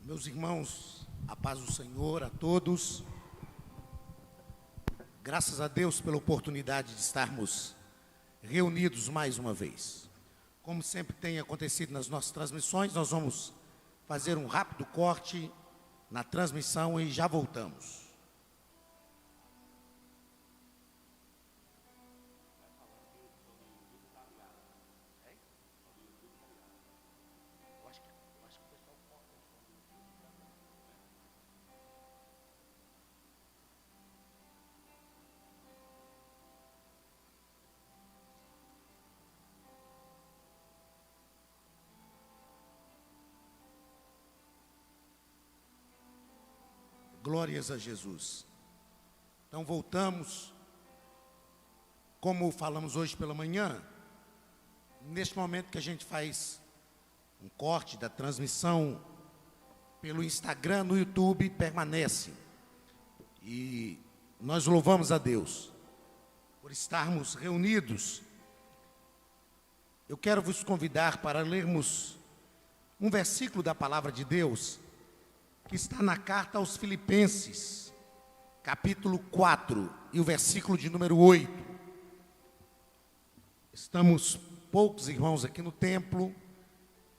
Meus irmãos, a paz do Senhor a todos. Graças a Deus pela oportunidade de estarmos reunidos mais uma vez. Como sempre tem acontecido nas nossas transmissões, nós vamos fazer um rápido corte na transmissão e já voltamos. Glórias a Jesus. Então voltamos, como falamos hoje pela manhã, neste momento que a gente faz um corte da transmissão pelo Instagram, no YouTube, permanece. E nós louvamos a Deus por estarmos reunidos. Eu quero vos convidar para lermos um versículo da palavra de Deus, que está na carta aos Filipenses, capítulo 4, e o versículo de número 8. Estamos poucos irmãos aqui no templo,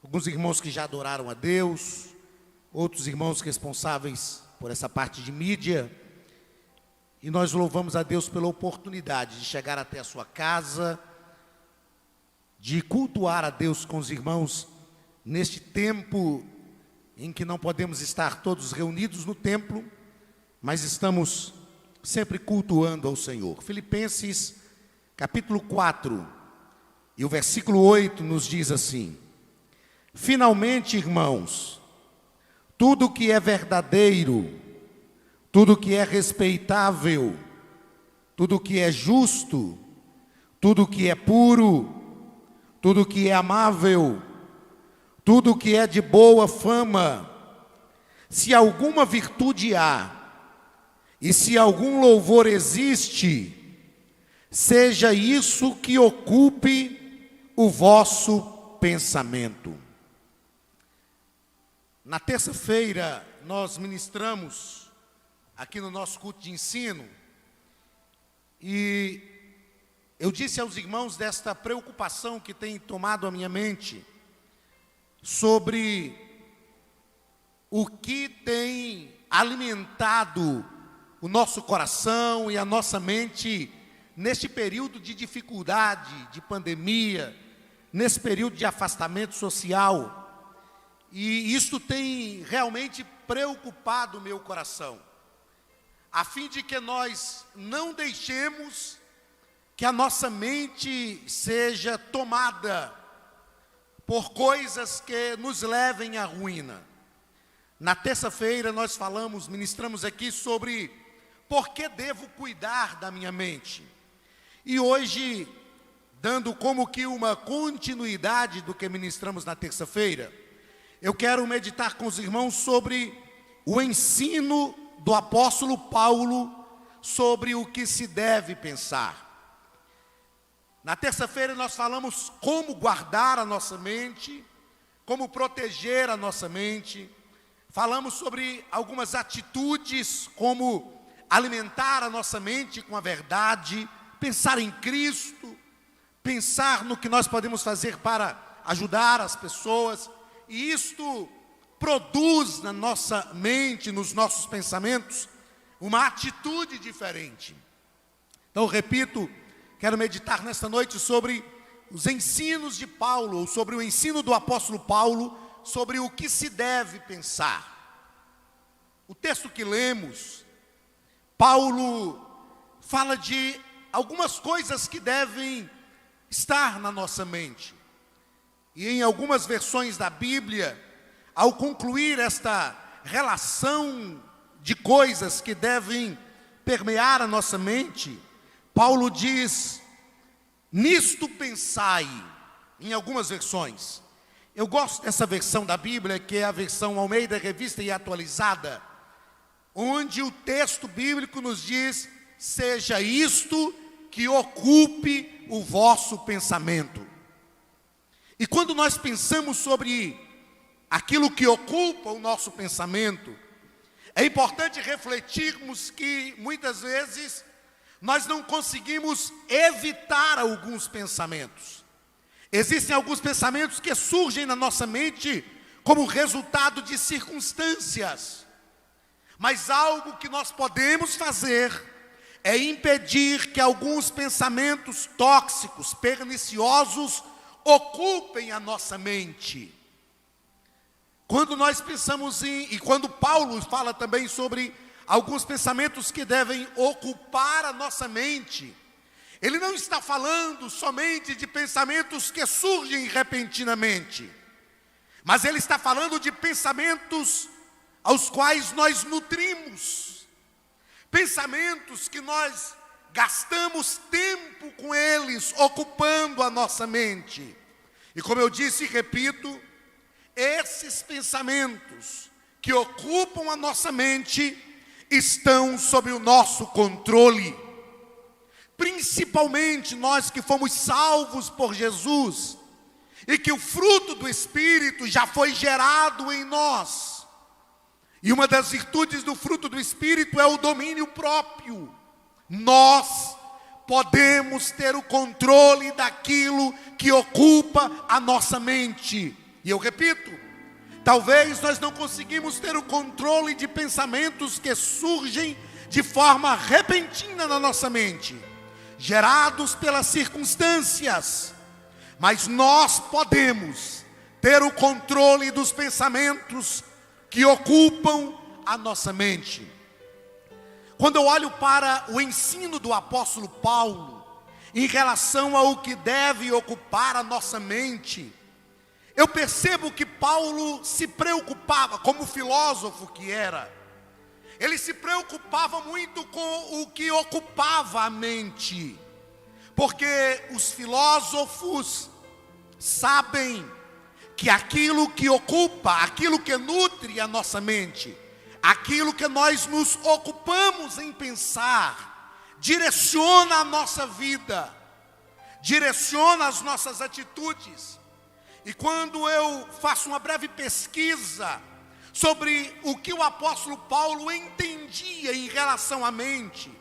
alguns irmãos que já adoraram a Deus, outros irmãos responsáveis por essa parte de mídia, e nós louvamos a Deus pela oportunidade de chegar até a sua casa, de cultuar a Deus com os irmãos neste tempo em que não podemos estar todos reunidos no templo, mas estamos sempre cultuando ao Senhor. Filipenses, capítulo 4, e o versículo 8 nos diz assim: finalmente, irmãos, tudo que é verdadeiro, tudo que é respeitável, tudo que é justo, tudo que é puro, tudo que é amável, tudo que é de boa fama, se alguma virtude há, e se algum louvor existe, seja isso que ocupe o vosso pensamento. Na terça-feira, nós ministramos aqui no nosso culto de ensino, e eu disse aos irmãos desta preocupação que tem tomado a minha mente, sobre o que tem alimentado o nosso coração e a nossa mente neste período de dificuldade, de pandemia, nesse período de afastamento social. E isso tem realmente preocupado o meu coração, a fim de que nós não deixemos que a nossa mente seja tomada por coisas que nos levem à ruína. Na terça-feira nós ministramos aqui sobre por que devo cuidar da minha mente. E hoje, dando como que uma continuidade do que ministramos na terça-feira, eu quero meditar com os irmãos sobre o ensino do apóstolo Paulo sobre o que se deve pensar. Na terça-feira nós falamos como guardar a nossa mente, como proteger a nossa mente. Falamos sobre algumas atitudes, como alimentar a nossa mente com a verdade, pensar em Cristo, pensar no que nós podemos fazer para ajudar as pessoas. E isto produz na nossa mente, nos nossos pensamentos, uma atitude diferente. Então, repito, quero meditar nesta noite sobre os ensinos de Paulo, ou sobre o ensino do apóstolo Paulo, sobre o que se deve pensar. O texto que lemos, Paulo fala de algumas coisas que devem estar na nossa mente. E em algumas versões da Bíblia, ao concluir esta relação de coisas que devem permear a nossa mente, Paulo diz: nisto pensai, em algumas versões. Eu gosto dessa versão da Bíblia, que é a versão Almeida Revista e Atualizada, onde o texto bíblico nos diz: seja isto que ocupe o vosso pensamento. E quando nós pensamos sobre aquilo que ocupa o nosso pensamento, é importante refletirmos que muitas vezes nós não conseguimos evitar alguns pensamentos. Existem alguns pensamentos que surgem na nossa mente como resultado de circunstâncias. Mas algo que nós podemos fazer é impedir que alguns pensamentos tóxicos, perniciosos, ocupem a nossa mente. Quando nós pensamos e quando Paulo fala também sobre alguns pensamentos que devem ocupar a nossa mente, ele não está falando somente de pensamentos que surgem repentinamente, mas ele está falando de pensamentos aos quais nós nutrimos, pensamentos que nós gastamos tempo com eles, ocupando a nossa mente. E como eu disse e repito, esses pensamentos que ocupam a nossa mente estão sob o nosso controle. Principalmente nós que fomos salvos por Jesus e que o fruto do Espírito já foi gerado em nós. E uma das virtudes do fruto do Espírito é o domínio próprio. Nós podemos ter o controle daquilo que ocupa a nossa mente. E eu repito, talvez nós não conseguimos ter o controle de pensamentos que surgem de forma repentina na nossa mente, gerados pelas circunstâncias, mas nós podemos ter o controle dos pensamentos que ocupam a nossa mente. Quando eu olho para o ensino do apóstolo Paulo em relação ao que deve ocupar a nossa mente, eu percebo que Paulo se preocupava, como filósofo que era, ele se preocupava muito com o que ocupava a mente, porque os filósofos sabem que aquilo que ocupa, aquilo que nutre a nossa mente, aquilo que nós nos ocupamos em pensar, direciona a nossa vida, direciona as nossas atitudes. E quando eu faço uma breve pesquisa sobre o que o apóstolo Paulo entendia em relação à mente,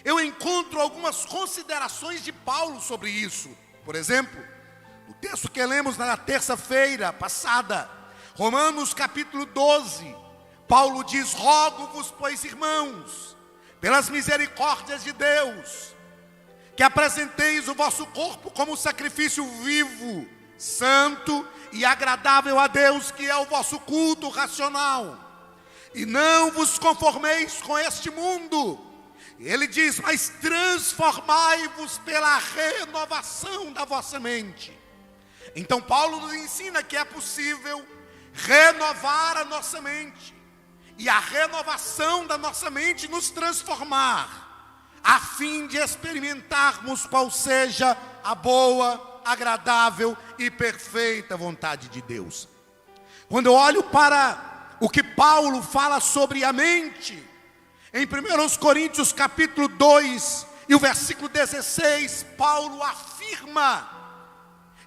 eu encontro algumas considerações de Paulo sobre isso. Por exemplo, o texto que lemos na terça-feira passada, Romanos capítulo 12, Paulo diz: rogo-vos, pois, irmãos, pelas misericórdias de Deus, que apresenteis o vosso corpo como sacrifício vivo, santo e agradável a Deus, que é o vosso culto racional. E não vos conformeis com este mundo. Ele diz: mas transformai-vos pela renovação da vossa mente. Então Paulo nos ensina que é possível renovar a nossa mente, e a renovação da nossa mente nos transformar, a fim de experimentarmos qual seja a boa, agradável e perfeita vontade de Deus. Quando eu olho para o que Paulo fala sobre a mente, em 1 Coríntios capítulo 2 e o versículo 16, Paulo afirma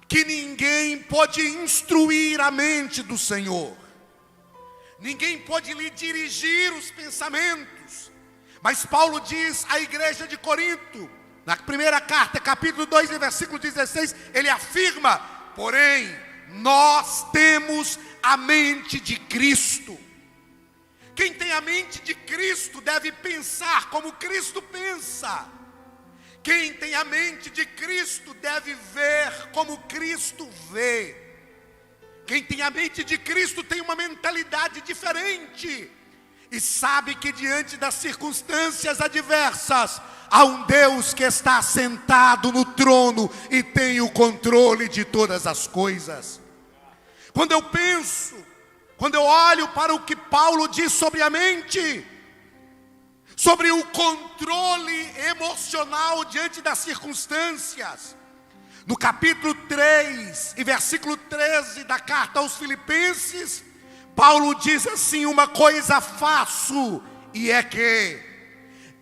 que ninguém pode instruir a mente do Senhor, ninguém pode lhe dirigir os pensamentos. Mas Paulo diz à igreja de Corinto, na primeira carta, capítulo 2, versículo 16, ele afirma: porém, nós temos a mente de Cristo. Quem tem a mente de Cristo deve pensar como Cristo pensa. Quem tem a mente de Cristo deve ver como Cristo vê. Quem tem a mente de Cristo tem uma mentalidade diferente e sabe que diante das circunstâncias adversas, há um Deus que está sentado no trono e tem o controle de todas as coisas. Quando eu olho para o que Paulo diz sobre a mente, sobre o controle emocional diante das circunstâncias, no capítulo 3 e versículo 13 da carta aos Filipenses, Paulo diz assim: uma coisa faço, e é que,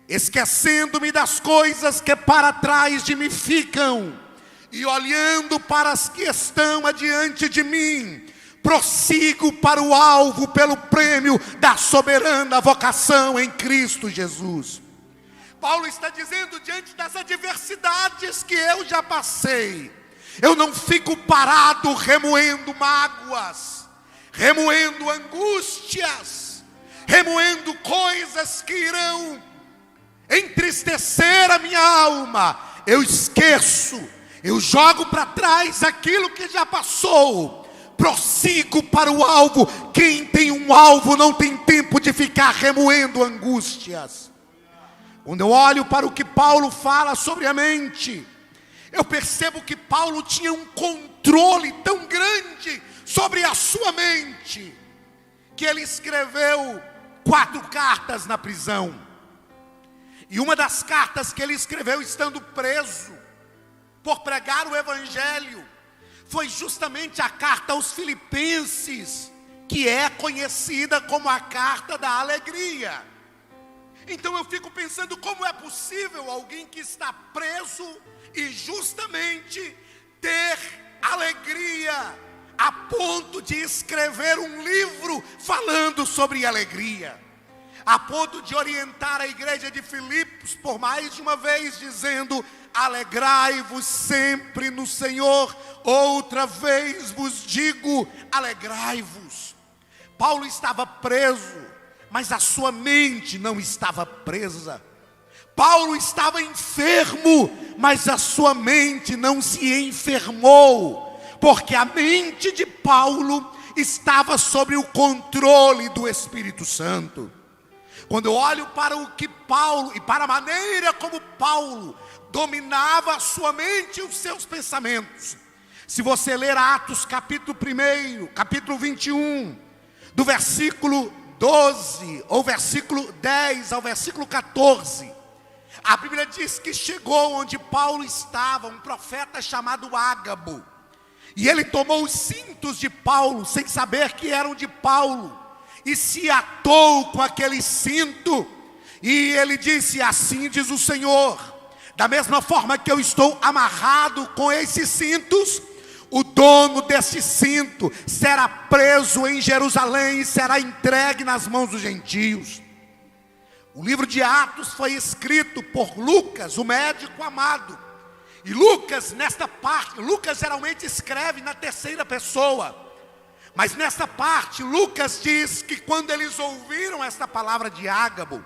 esquecendo-me das coisas que para trás de mim ficam, e olhando para as que estão adiante de mim, prossigo para o alvo pelo prêmio da soberana vocação em Cristo Jesus. Paulo está dizendo, diante das adversidades que eu já passei, eu não fico parado remoendo mágoas, remoendo angústias, remoendo coisas que irão entristecer a minha alma. Eu esqueço, eu jogo para trás aquilo que já passou, prossigo para o alvo. Quem tem um alvo não tem tempo de ficar remoendo angústias. Quando eu olho para o que Paulo fala sobre a mente, eu percebo que Paulo tinha um controle tão grande sobre a sua mente, que ele escreveu 4 cartas na prisão. E uma das cartas que ele escreveu estando preso, por pregar o evangelho, foi justamente a carta aos Filipenses, que é conhecida como a carta da alegria. Então eu fico pensando, como é possível alguém que está preso e justamente ter alegria a ponto de escrever um livro falando sobre alegria, a ponto de orientar a igreja de Filipos por mais de uma vez, dizendo: alegrai-vos sempre no Senhor, outra vez vos digo, alegrai-vos. Paulo estava preso, mas a sua mente não estava presa. Paulo estava enfermo, mas a sua mente não se enfermou, porque a mente de Paulo estava sob o controle do Espírito Santo. Quando eu olho para o que Paulo, e para a maneira como Paulo dominava a sua mente e os seus pensamentos, se você ler Atos capítulo 1, capítulo 21, do versículo 12, ou versículo 10 ao versículo 14, a Bíblia diz que chegou onde Paulo estava um profeta chamado Ágabo, e ele tomou os cintos de Paulo, sem saber que eram de Paulo, e se atou com aquele cinto, e ele disse: assim diz o Senhor, da mesma forma que eu estou amarrado com esses cintos, o dono desse cinto será preso em Jerusalém e será entregue nas mãos dos gentios. O livro de Atos foi escrito por Lucas, o médico amado. E Lucas, nesta parte, Lucas geralmente escreve na terceira pessoa. Mas nesta parte, Lucas diz que quando eles ouviram esta palavra de Ágabo,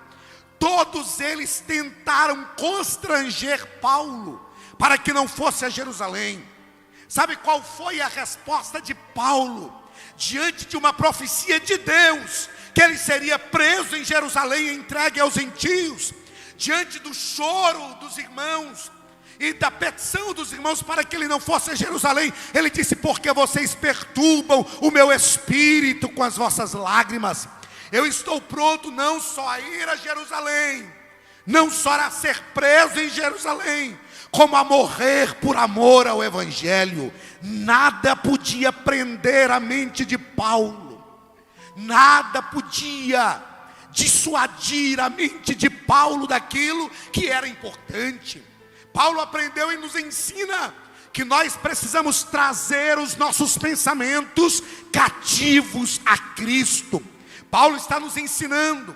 todos eles tentaram constranger Paulo para que não fosse a Jerusalém. Sabe qual foi a resposta de Paulo diante de uma profecia de Deus, que ele seria preso em Jerusalém e entregue aos gentios? Diante do choro dos irmãos e da petição dos irmãos para que ele não fosse a Jerusalém, ele disse: porque vocês perturbam o meu espírito com as vossas lágrimas, eu estou pronto não só a ir a Jerusalém, não só a ser preso em Jerusalém, como a morrer por amor ao evangelho. Nada podia prender a mente de Paulo, nada podia dissuadir a mente de Paulo daquilo que era importante. Paulo aprendeu e nos ensina que nós precisamos trazer os nossos pensamentos cativos a Cristo. Paulo está nos ensinando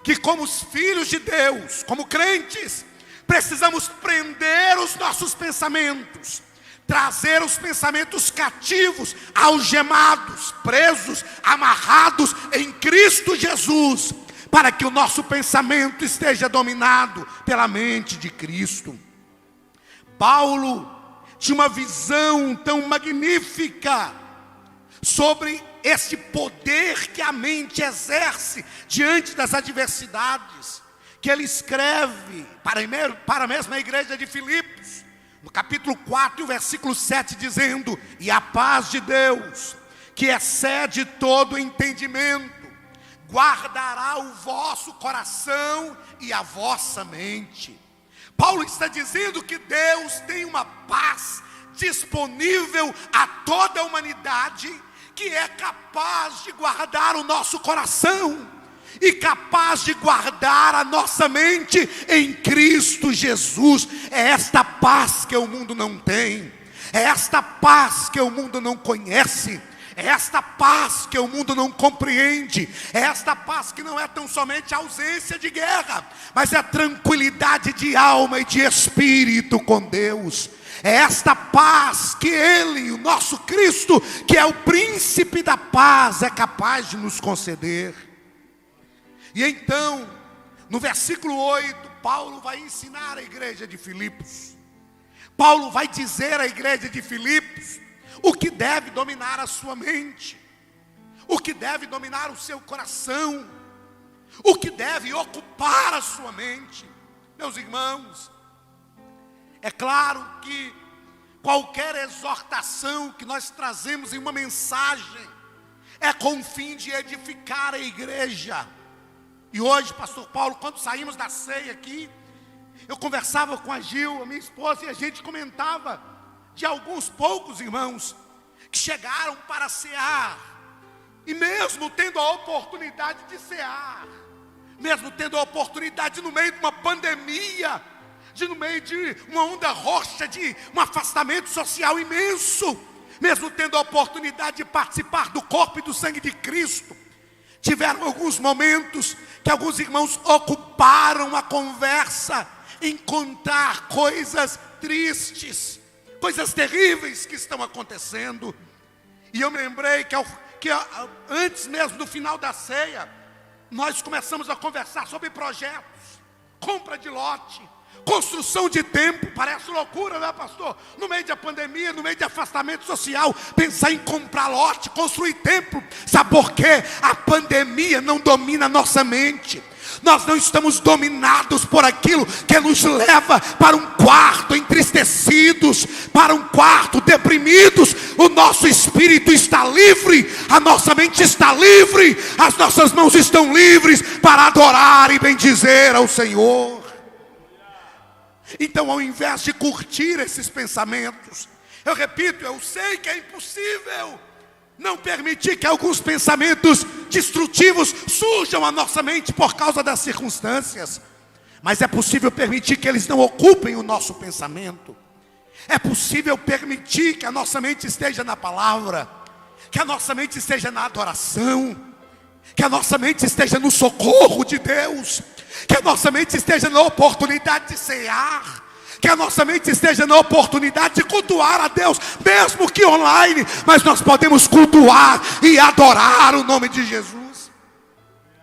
que, como os filhos de Deus, como crentes, precisamos prender os nossos pensamentos, trazer os pensamentos cativos, algemados, presos, amarrados em Cristo Jesus, para que o nosso pensamento esteja dominado pela mente de Cristo. Paulo tinha uma visão tão magnífica sobre esse poder que a mente exerce diante das adversidades, que ele escreve para a mesma igreja de Filipos, no capítulo 4, versículo 7, dizendo: e a paz de Deus, que excede todo entendimento, guardará o vosso coração e a vossa mente. Paulo está dizendo que Deus tem uma paz disponível a toda a humanidade, que é capaz de guardar o nosso coração e capaz de guardar a nossa mente em Cristo Jesus. É esta paz que o mundo não tem, é esta paz que o mundo não conhece, É esta paz que o mundo não compreende. É esta paz que não é tão somente a ausência de guerra, mas é a tranquilidade de alma e de espírito com Deus. É esta paz que Ele, o nosso Cristo, que é o príncipe da paz, é capaz de nos conceder. E então, no versículo 8, Paulo vai ensinar a igreja de Filipos. Paulo vai dizer à igreja de Filipos o que deve dominar a sua mente, o que deve dominar o seu coração, o que deve ocupar a sua mente. Meus irmãos, é claro que qualquer exortação que nós trazemos em uma mensagem é com o fim de edificar a igreja. E hoje, pastor Paulo, quando saímos da ceia aqui, eu conversava com a Gil, a minha esposa, e a gente comentava de alguns poucos irmãos que chegaram para cear, e mesmo tendo a oportunidade de cear, mesmo tendo a oportunidade no meio de uma pandemia, no meio de uma onda roxa, de um afastamento social imenso, mesmo tendo a oportunidade de participar do corpo e do sangue de Cristo, tiveram alguns momentos que alguns irmãos ocuparam a conversa em contar coisas tristes, coisas terríveis que estão acontecendo. E eu me lembrei que antes mesmo do final da ceia, nós começamos a conversar sobre projetos, compra de lote, construção de templo. Parece loucura, né, pastor? No meio da pandemia, no meio de afastamento social, pensar em comprar lote, construir templo. Sabe por quê? A pandemia não domina a nossa mente. Nós não estamos dominados por aquilo que nos leva para um quarto entristecidos, para um quarto deprimidos. O nosso espírito está livre, a nossa mente está livre, as nossas mãos estão livres para adorar e bendizer ao Senhor. Então, ao invés de curtir esses pensamentos, eu repito, eu sei que é impossível não permitir que alguns pensamentos destrutivos surjam à nossa mente por causa das circunstâncias, mas é possível permitir que eles não ocupem o nosso pensamento. É possível permitir que a nossa mente esteja na palavra, que a nossa mente esteja na adoração, que a nossa mente esteja no socorro de Deus, que a nossa mente esteja na oportunidade de cear, que a nossa mente esteja na oportunidade de cultuar a Deus, mesmo que online, mas nós podemos cultuar e adorar o nome de Jesus.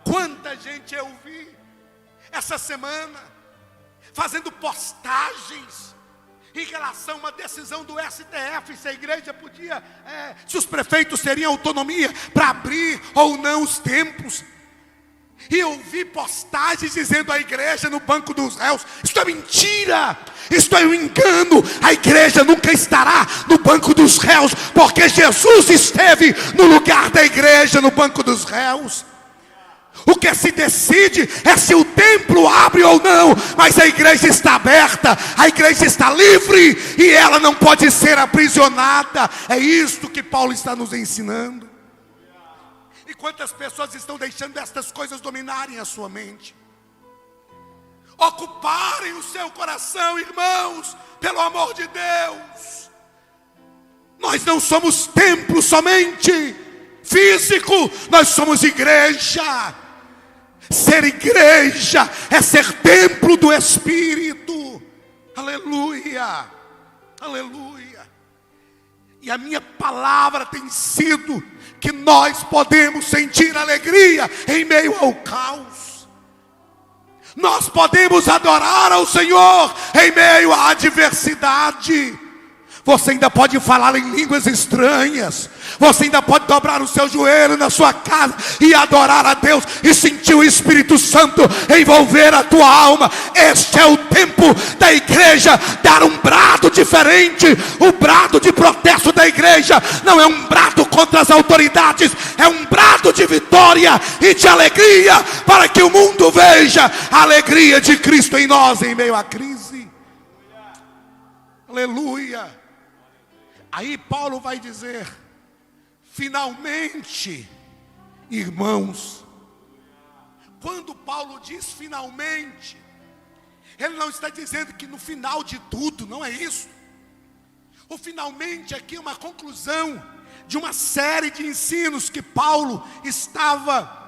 Quanta gente eu vi essa semana fazendo postagens em relação a uma decisão do STF, se a igreja podia, se os prefeitos teriam autonomia para abrir ou não os templos. E eu vi postagens dizendo a igreja no banco dos réus. Isso é mentira, isso é um engano. A igreja nunca estará no banco dos réus, porque Jesus esteve no lugar da igreja, no banco dos réus. O que se decide é se o templo abre ou não, mas a igreja está aberta, a igreja está livre e ela não pode ser aprisionada. É isto que Paulo está nos ensinando. E quantas pessoas estão deixando estas coisas dominarem a sua mente, ocuparem o seu coração, irmãos, pelo amor de Deus. Nós não somos templo somente físico, nós somos igreja. Ser igreja é ser templo do Espírito. Aleluia, aleluia. E a minha palavra tem sido que nós podemos sentir alegria em meio ao caos. Nós podemos adorar ao Senhor em meio à adversidade. Você ainda pode falar em línguas estranhas. Você ainda pode dobrar o seu joelho na sua casa e adorar a Deus e sentir o Espírito Santo envolver a tua alma. Este é o tempo da igreja dar um brado diferente. O brado de protesto da igreja não é um brado contra as autoridades, é um brado de vitória e de alegria, para que o mundo veja a alegria de Cristo em nós em meio à crise. Aleluia. Aí Paulo vai dizer: finalmente, irmãos. Quando Paulo diz finalmente, ele não está dizendo que no final de tudo, não é isso. O finalmente aqui é uma conclusão de uma série de ensinos que Paulo estava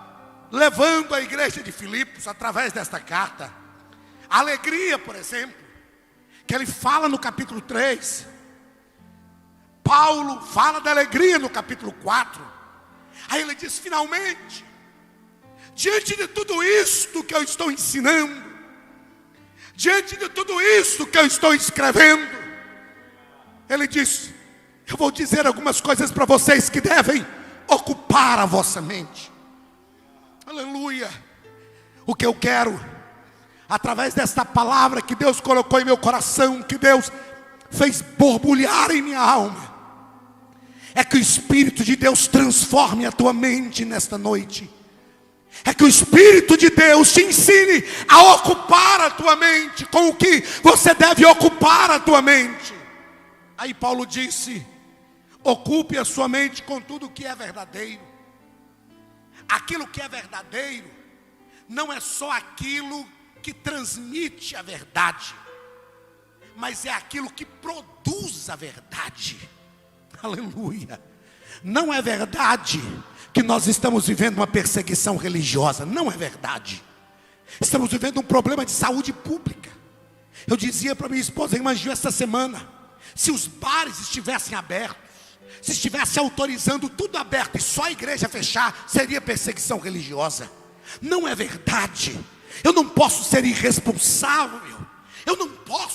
levando à igreja de Filipos através desta carta. A alegria, por exemplo, que ele fala no capítulo 3. Paulo fala da alegria no capítulo 4. Aí ele diz: finalmente, diante de tudo isto que eu estou ensinando, diante de tudo isto que eu estou escrevendo, ele diz: eu vou dizer algumas coisas para vocês que devem ocupar a vossa mente. Aleluia. O que eu quero, através desta palavra que Deus colocou em meu coração, que Deus fez borbulhar em minha alma, é que o Espírito de Deus transforme a tua mente nesta noite. É que o Espírito de Deus te ensine a ocupar a tua mente com o que você deve ocupar a tua mente. Aí Paulo disse: ocupe a sua mente com tudo que é verdadeiro. Aquilo que é verdadeiro não é só aquilo que transmite a verdade, mas é aquilo que produz a verdade. Aleluia. Não é verdade que nós estamos vivendo uma perseguição religiosa. Não é verdade. Estamos vivendo um problema de saúde pública. Eu dizia para minha esposa em Manju esta semana: se os bares estivessem abertos, se estivesse autorizando tudo aberto e só a igreja fechar, seria perseguição religiosa. Não é verdade. Eu não posso ser irresponsável.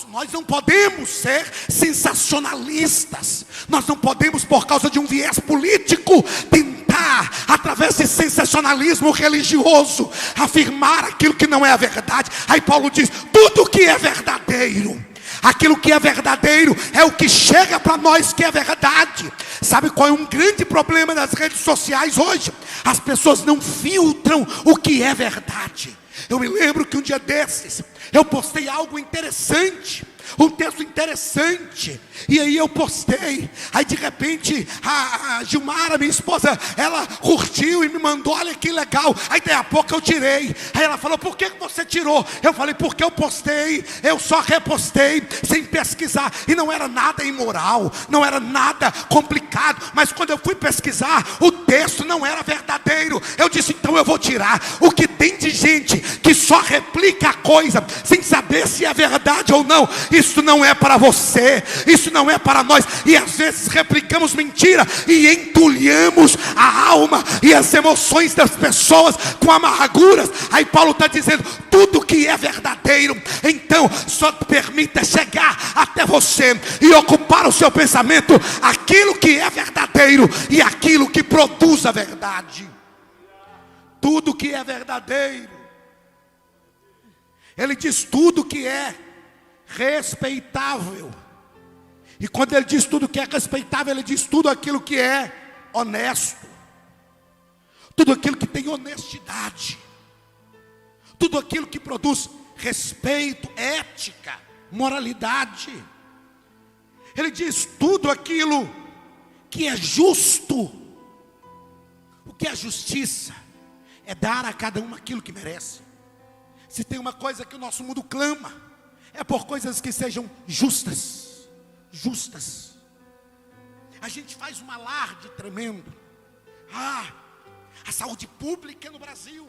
Nós não podemos ser sensacionalistas. Nós não podemos, por causa de um viés político, tentar, através de sensacionalismo religioso, afirmar aquilo que não é a verdade. Aí Paulo diz: tudo que é verdadeiro, aquilo que é verdadeiro é o que chega para nós que é verdade. Sabe qual é um grande problema das redes sociais hoje? As pessoas não filtram o que é verdade. Eu me lembro que um dia desses eu postei algo interessante, um texto interessante, e aí eu postei. Aí de repente a Gilmara, minha esposa, ela curtiu e me mandou: olha que legal. Aí daí a pouco eu tirei. Aí ela falou: por que você tirou? Eu falei: porque eu postei, eu só repostei sem pesquisar. E não era nada imoral, não era nada complicado, mas quando eu fui pesquisar, o texto não era verdadeiro. Eu disse: então eu vou tirar. O que tem de gente que só replica a coisa sem saber se é verdade ou não, isso não é para você, isso não é para nós. E às vezes replicamos mentira e entulhamos a alma e as emoções das pessoas com amarguras. Aí Paulo está dizendo: tudo que é verdadeiro, então só permita chegar até você e ocupar o seu pensamento aquilo que é verdadeiro e aquilo que produz a verdade. Tudo que é verdadeiro. Ele diz tudo que é respeitável. E quando ele diz tudo que é respeitável, ele diz tudo aquilo que é honesto, tudo aquilo que tem honestidade, tudo aquilo que produz respeito, ética, moralidade. Ele diz tudo aquilo que é justo. O que é justiça? É dar a cada um aquilo que merece. Se tem uma coisa que o nosso mundo clama, é por coisas que sejam justas. Justas. A gente faz um alarde tremendo. A saúde pública no Brasil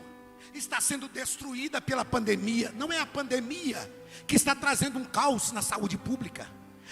está sendo destruída pela pandemia. Não é a pandemia que está trazendo um caos na saúde pública.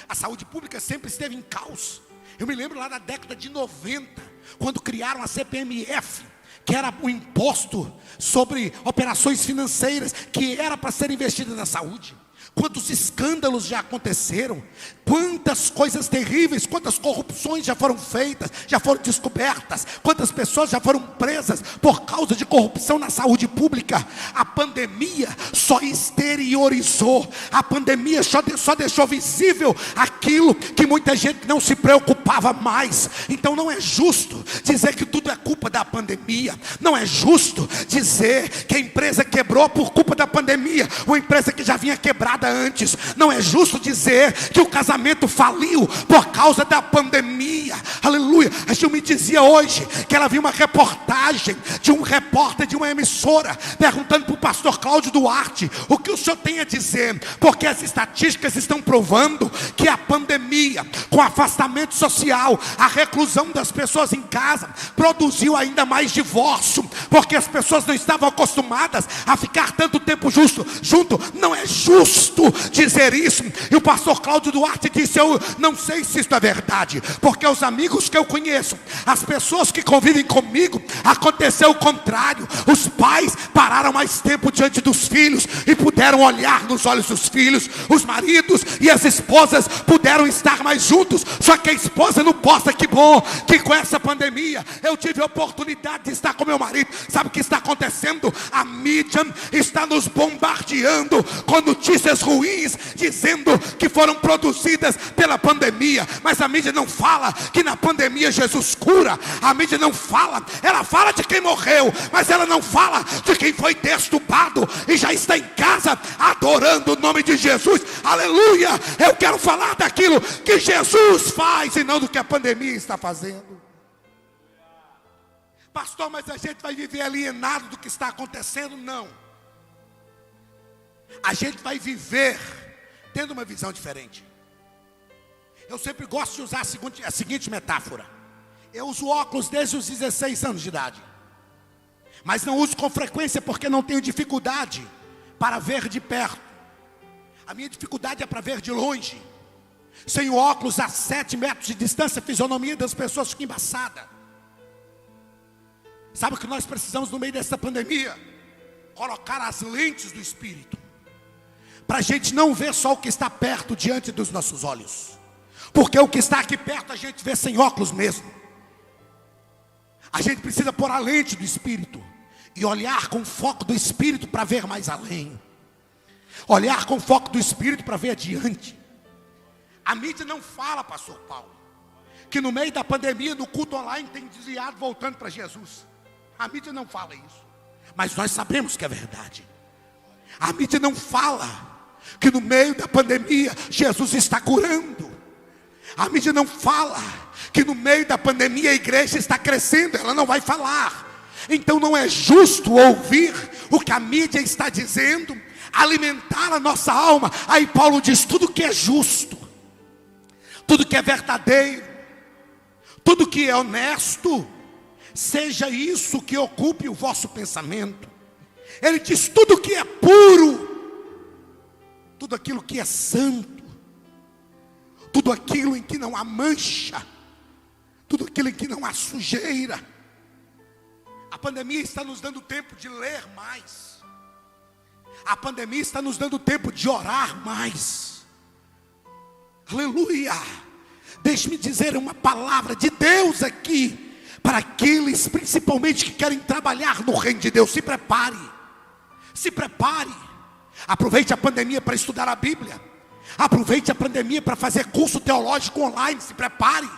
A saúde pública sempre esteve em caos. Eu me lembro lá da década de 90, quando criaram a CPMF, que era um imposto sobre operações financeiras, que era para ser investido na saúde. Quantos escândalos já aconteceram, quantas coisas terríveis, quantas corrupções já foram feitas, já foram descobertas, quantas pessoas já foram presas por causa de corrupção na saúde pública. A pandemia só exteriorizou, a pandemia só deixou visível aquilo que muita gente não se preocupava mais. Então não é justo dizer que tudo é culpa da pandemia, não é justo dizer que a empresa quebrou por culpa da pandemia, uma empresa que já vinha quebrada antes. Não é justo dizer que o casamento faliu por causa da pandemia. Aleluia. A Gil me dizia hoje que ela viu uma reportagem de um repórter de uma emissora perguntando para o pastor Cláudio Duarte: o que o senhor tem a dizer? Porque as estatísticas estão provando que a pandemia, com o afastamento social, a reclusão das pessoas em casa, produziu ainda mais divórcio, porque as pessoas não estavam acostumadas a ficar tanto tempo junto. Não é justo dizer isso. E o pastor Cláudio Duarte disse: eu não sei se isso é verdade, porque os amigos que eu conheço, as pessoas que convivem comigo, aconteceu o contrário. Os pais pararam mais tempo diante dos filhos e puderam olhar nos olhos dos filhos. Os maridos e as esposas puderam estar mais juntos. Só que a esposa não posta. Que bom que com essa pandemia eu tive a oportunidade de estar com meu marido. Sabe o que está acontecendo? A mídia está nos bombardeando com notícias ruins, dizendo que foram produzidas pela pandemia. Mas a mídia não fala que na pandemia Jesus cura. A mídia não fala, ela fala de quem morreu, mas ela não fala de quem foi destupado e já está em casa adorando o nome de Jesus. Aleluia. Eu quero falar daquilo que Jesus faz e não do que a pandemia está fazendo. Pastor, mas a gente vai viver alienado do que está acontecendo? Não. A gente vai viver tendo uma visão diferente. Eu sempre gosto de usar a seguinte metáfora. Eu uso óculos desde os 16 anos de idade, mas não uso com frequência porque não tenho dificuldade para ver de perto. A minha dificuldade é para ver de longe. Sem o óculos a 7 metros de distância, a fisionomia das pessoas fica embaçada. Sabe o que nós precisamos no meio dessa pandemia? Colocar as lentes do Espírito, para a gente não ver só o que está perto diante dos nossos olhos, porque o que está aqui perto a gente vê sem óculos mesmo. A gente precisa pôr a lente do Espírito e olhar com o foco do Espírito para ver mais além. Olhar com o foco do Espírito para ver adiante. A mídia não fala, pastor Paulo, que no meio da pandemia, no culto online, tem desviado voltando para Jesus. A mídia não fala isso, mas nós sabemos que é verdade. A mídia não fala que no meio da pandemia Jesus está curando. A mídia não fala que no meio da pandemia a igreja está crescendo. Ela não vai falar. Então não é justo ouvir o que a mídia está dizendo, alimentar a nossa alma. Aí Paulo diz: tudo que é justo, tudo que é verdadeiro, tudo que é honesto, seja isso que ocupe o vosso pensamento. Ele diz: tudo que é puro, tudo aquilo que é santo, tudo aquilo em que não há mancha, tudo aquilo em que não há sujeira. A pandemia está nos dando tempo de ler mais. A pandemia está nos dando tempo de orar mais. Aleluia. Deixe-me dizer uma palavra de Deus aqui, para aqueles principalmente que querem trabalhar no reino de Deus. Se prepare. Se prepare. Aproveite a pandemia para estudar a Bíblia. Aproveite a pandemia para fazer curso teológico online. Se prepare,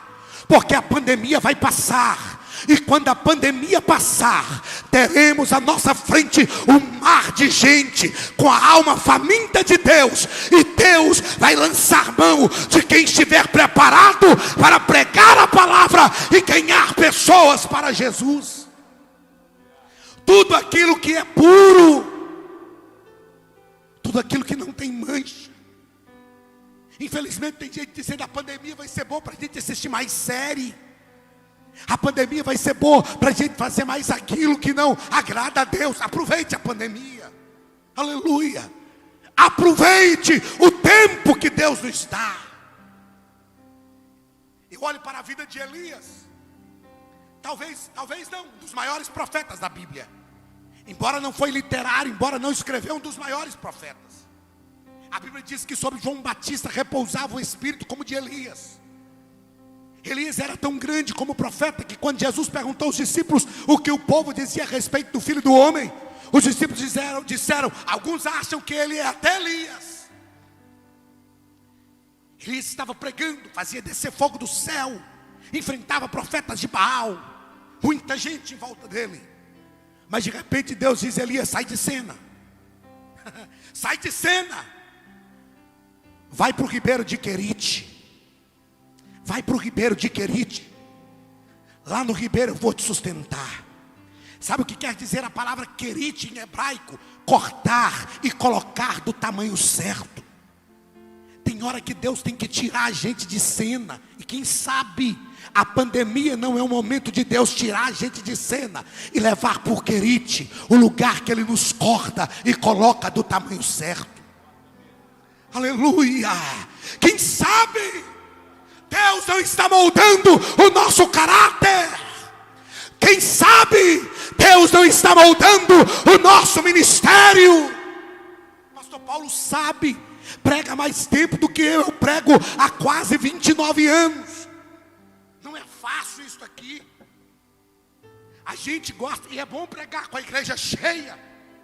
porque a pandemia vai passar. E quando a pandemia passar, teremos à nossa frente um mar de gente com a alma faminta de Deus. E Deus vai lançar mão de quem estiver preparado para pregar a palavra e ganhar pessoas para Jesus. Tudo aquilo que é puro, tudo aquilo que não tem mancha. Infelizmente tem gente dizendo que a pandemia vai ser boa para a gente assistir mais série. A pandemia vai ser boa para a gente fazer mais aquilo que não agrada a Deus. Aproveite a pandemia. Aleluia. Aproveite o tempo que Deus nos dá. Eu olho para a vida de Elias. Talvez não, um dos maiores profetas da Bíblia. Embora não foi literário, embora não escreveu, um dos maiores profetas. A Bíblia diz que sobre João Batista repousava o espírito como de Elias. Elias era tão grande como profeta que quando Jesus perguntou aos discípulos o que o povo dizia a respeito do Filho do Homem, os discípulos disseram: alguns acham que ele é até Elias. Elias estava pregando, fazia descer fogo do céu, enfrentava profetas de Baal, muita gente em volta dele. Mas de repente Deus diz: Elias, sai de cena. Sai de cena. Vai para o Ribeiro de Querite. Vai para o Ribeiro de Querite. Lá no Ribeiro eu vou te sustentar. Sabe o que quer dizer a palavra Querite em hebraico? Cortar e colocar do tamanho certo. Tem hora que Deus tem que tirar a gente de cena. E quem sabe a pandemia não é o momento de Deus tirar a gente de cena e levar por Querite, o lugar que Ele nos corta e coloca do tamanho certo. Aleluia! Quem sabe Deus não está moldando o nosso caráter. Quem sabe Deus não está moldando o nosso ministério. Pastor Paulo sabe, prega mais tempo do que eu prego há quase 29 anos. Não é fácil isso aqui. A gente gosta, e é bom pregar com a igreja cheia.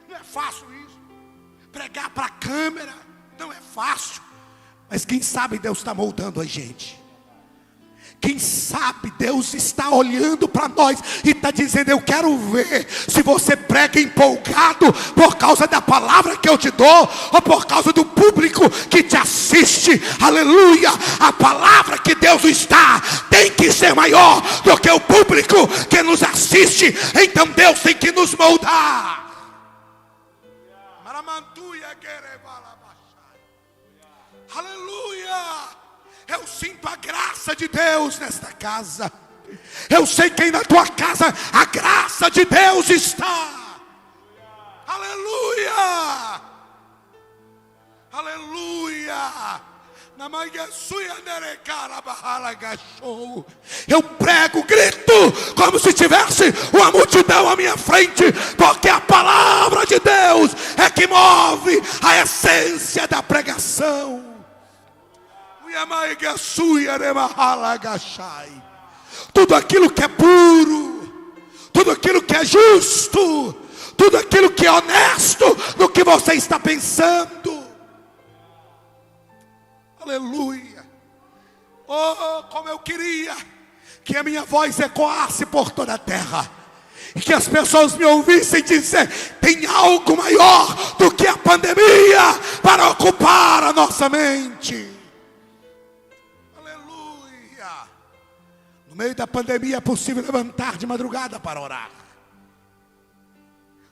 Não é fácil isso. Pregar para a câmera não é fácil. Mas quem sabe Deus está moldando a gente. Quem sabe Deus está olhando para nós e está dizendo: eu quero ver se você prega empolgado por causa da palavra que eu te dou, ou por causa do público que te assiste. Aleluia! A palavra que Deus está tem que ser maior do que o público que nos assiste. Então Deus tem que nos moldar. Aleluia! Eu sinto a graça de Deus nesta casa. Eu sei que aí na tua casa a graça de Deus está. Aleluia! Aleluia! Eu prego, grito, como se tivesse uma multidão à minha frente, porque a palavra de Deus é que move a essência da pregação. Tudo aquilo que é puro, tudo aquilo que é justo, tudo aquilo que é honesto no que você está pensando. Aleluia. Oh, como eu queria que a minha voz ecoasse por toda a terra, e que as pessoas me ouvissem dizer: tem algo maior do que a pandemia para ocupar a nossa mente. No meio da pandemia é possível levantar de madrugada para orar.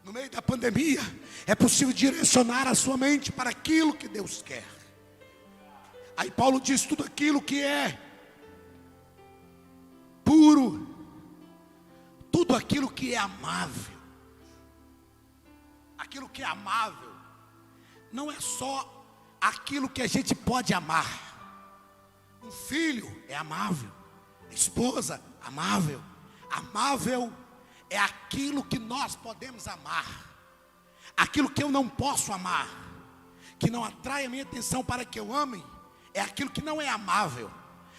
No meio da pandemia é possível direcionar a sua mente para aquilo que Deus quer. Aí Paulo diz: tudo aquilo que é puro, tudo aquilo que é amável. Aquilo que é amável não é só aquilo que a gente pode amar. Um filho é amável. Esposa, amável. Amável é aquilo que nós podemos amar. Aquilo que eu não posso amar, que não atrai a minha atenção para que eu ame, é aquilo que não é amável.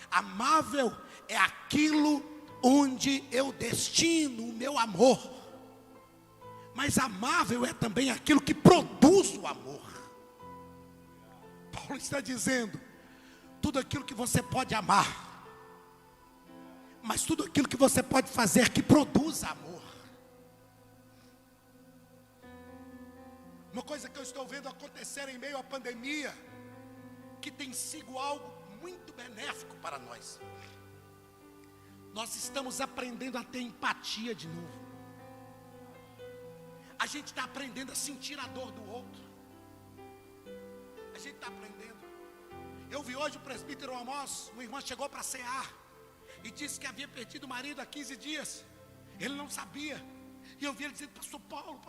Amável é aquilo onde eu destino o meu amor. Mas amável é também aquilo que produz o amor. Paulo está dizendo: tudo aquilo que você pode amar, mas tudo aquilo que você pode fazer que produz amor. Uma coisa que eu estou vendo acontecer em meio à pandemia, que tem sido algo muito benéfico para nós. Nós estamos aprendendo a ter empatia de novo. A gente está aprendendo a sentir a dor do outro. A gente está aprendendo. Eu vi hoje o presbítero Amós, uma irmã chegou para cear e disse que havia perdido o marido há 15 dias. Ele não sabia. E eu vi ele dizendo: pastor Paulo,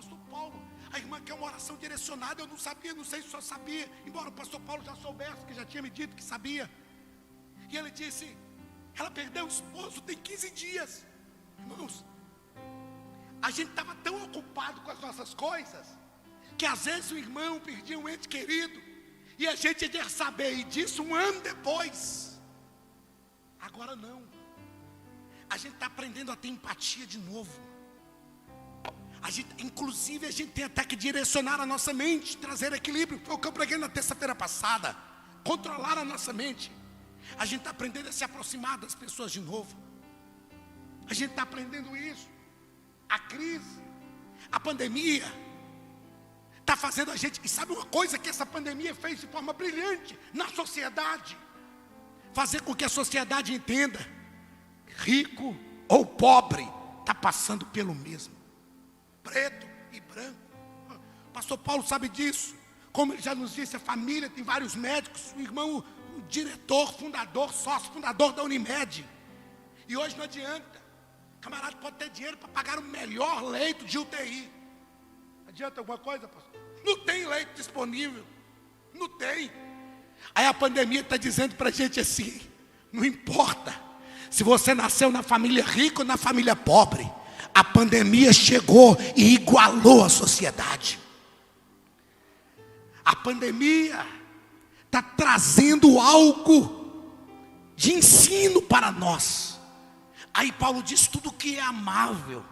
a irmã quer uma oração direcionada. Eu não sabia, não sei se o senhor sabia, embora o pastor Paulo já soubesse, que já tinha me dito que sabia. E ele disse: ela perdeu o esposo tem 15 dias. Irmãos, a gente estava tão ocupado com as nossas coisas, que às vezes o irmão perdia um ente querido, e a gente ia saber, e disso um ano depois. Agora não. A gente está aprendendo a ter empatia de novo. Inclusive a gente tem até que direcionar a nossa mente, trazer equilíbrio. Foi o que eu preguei na terça-feira passada. Controlar a nossa mente. A gente está aprendendo a se aproximar das pessoas de novo. A gente está aprendendo isso. A crise, a pandemia, está fazendo a gente... E sabe uma coisa que essa pandemia fez de forma brilhante na sociedade? Fazer com que a sociedade entenda: rico ou pobre está passando pelo mesmo. Preto e branco. O pastor Paulo sabe disso. Como ele já nos disse, a família tem vários médicos. O irmão, o diretor, fundador, sócio, fundador da Unimed. E hoje não adianta. O camarada pode ter dinheiro para pagar o melhor leito de UTI. Adianta alguma coisa, pastor? Não tem leito disponível. Não tem. Aí a pandemia está dizendo para a gente assim: não importa se você nasceu na família rica ou na família pobre, a pandemia chegou e igualou a sociedade. A pandemia está trazendo algo de ensino para nós. Aí Paulo diz: tudo que é amável.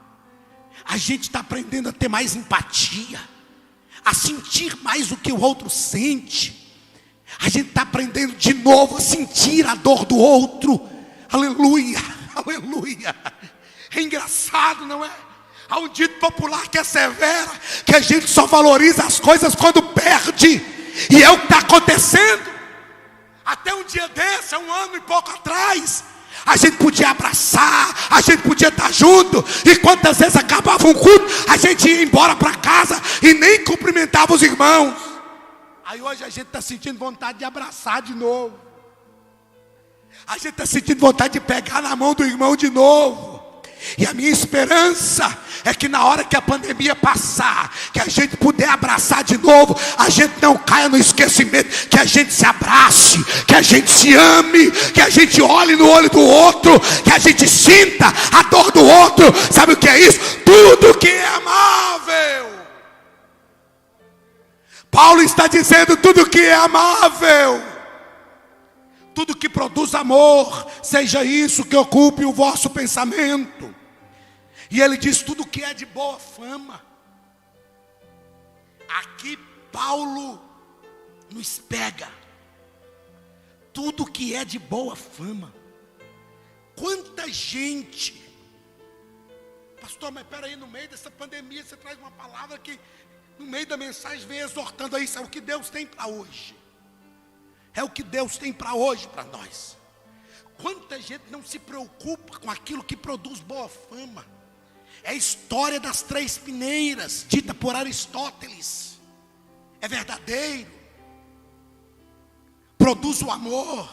A gente está aprendendo a ter mais empatia, a sentir mais o que o outro sente. A gente está aprendendo de novo a sentir a dor do outro. Aleluia, aleluia. É engraçado, não é? Há um dito popular que é severo, que a gente só valoriza as coisas quando perde. E é o que está acontecendo. Até um dia desse, há um ano e pouco atrás, a gente podia abraçar, a gente podia estar junto. E quantas vezes acabava um culto, a gente ia embora para casa e nem cumprimentava os irmãos. Aí hoje a gente está sentindo vontade de abraçar de novo. A gente está sentindo vontade de pegar na mão do irmão de novo. E a minha esperança é que na hora que a pandemia passar, que a gente puder abraçar de novo, a gente não caia no esquecimento, que a gente se abrace, que a gente se ame, que a gente olhe no olho do outro, que a gente sinta a dor do outro. Sabe o que é isso? Tudo que é amável. Paulo está dizendo: tudo que é amável, tudo que produz amor, seja isso que ocupe o vosso pensamento. E ele diz: tudo que é de boa fama. Aqui Paulo nos pega. Tudo que é de boa fama. Quanta gente... Pastor, mas peraí, no meio dessa pandemia você traz uma palavra que no meio da mensagem vem exortando a isso. É o que Deus tem para hoje. É o que Deus tem para hoje, para nós. Quanta gente não se preocupa com aquilo que produz boa fama. É a história das 3 peneiras, dita por Aristóteles. É verdadeiro. Produz o amor.